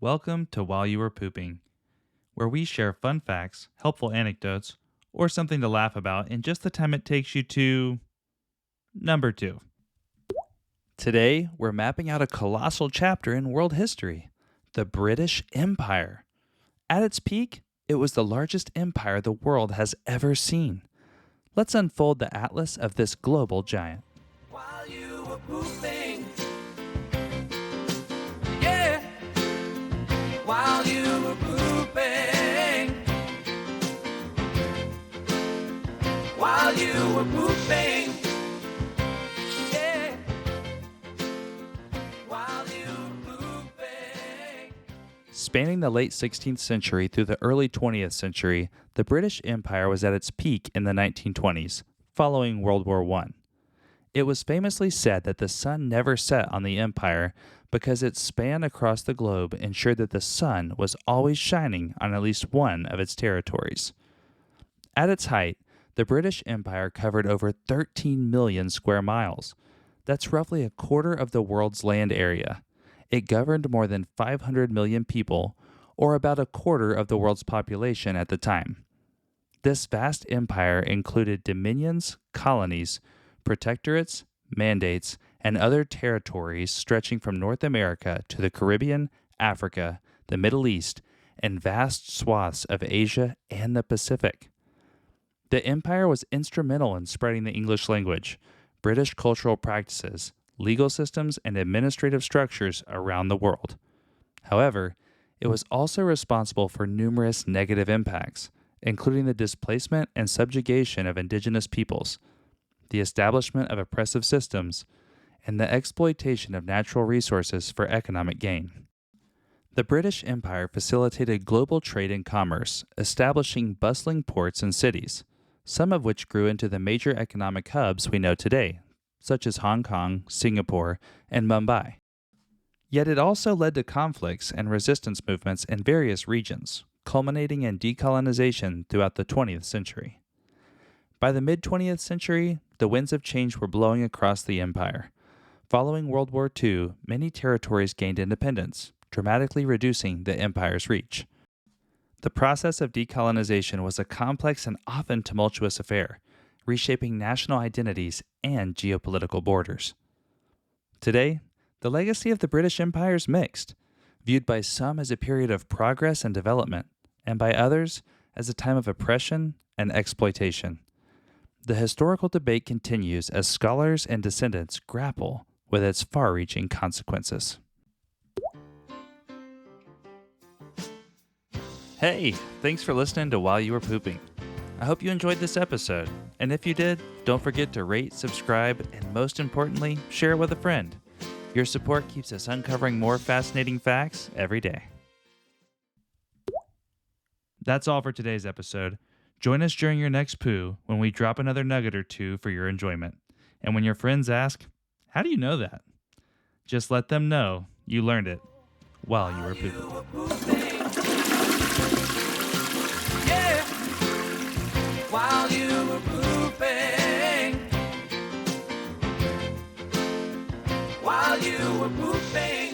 Welcome to While You Were Pooping, where we share fun facts, helpful anecdotes, or something to laugh about in just the time it takes you to number 2. Today, we're mapping out a colossal chapter in world history, the British Empire. At its peak, it was the largest empire the world has ever seen. Let's unfold the atlas of this global giant. While you were pooping, yeah. While you were pooping, while you were pooping, yeah. While you were pooping. Spanning the late 16th century through the early 20th century, the British Empire was at its peak in the 1920s, following World War I. It was famously said that the sun never set on the empire because its span across the globe ensured that the sun was always shining on at least one of its territories. At its height, the British Empire covered over 13 million square miles. That's roughly a quarter of the world's land area. It governed more than 500 million people, or about a quarter of the world's population at the time. This vast empire included dominions, colonies, protectorates, mandates, and other territories stretching from North America to the Caribbean, Africa, the Middle East, and vast swaths of Asia and the Pacific. The empire was instrumental in spreading the English language, British cultural practices, legal systems, and administrative structures around the world. However, it was also responsible for numerous negative impacts, including the displacement and subjugation of indigenous peoples, the establishment of oppressive systems, and the exploitation of natural resources for economic gain. The British Empire facilitated global trade and commerce, establishing bustling ports and cities, some of which grew into the major economic hubs we know today, such as Hong Kong, Singapore, and Mumbai. Yet it also led to conflicts and resistance movements in various regions, culminating in decolonization throughout the 20th century. By the mid-20th century, the winds of change were blowing across the empire. Following World War II, many territories gained independence, dramatically reducing the empire's reach. The process of decolonization was a complex and often tumultuous affair, reshaping national identities and geopolitical borders. Today, the legacy of the British Empire is mixed, viewed by some as a period of progress and development, and by others as a time of oppression and exploitation. The historical debate continues as scholars and descendants grapple with its far-reaching consequences. Hey, thanks for listening to While You Were Pooping. I hope you enjoyed this episode, and if you did, don't forget to rate, subscribe, and most importantly, share it with a friend. Your support keeps us uncovering more fascinating facts every day. That's all for today's episode. Join us during your next poo when we drop another nugget or two for your enjoyment. And when your friends ask, "How do you know that?" just let them know you learned it while you were pooping. Yeah. While you were pooping, while you were pooping.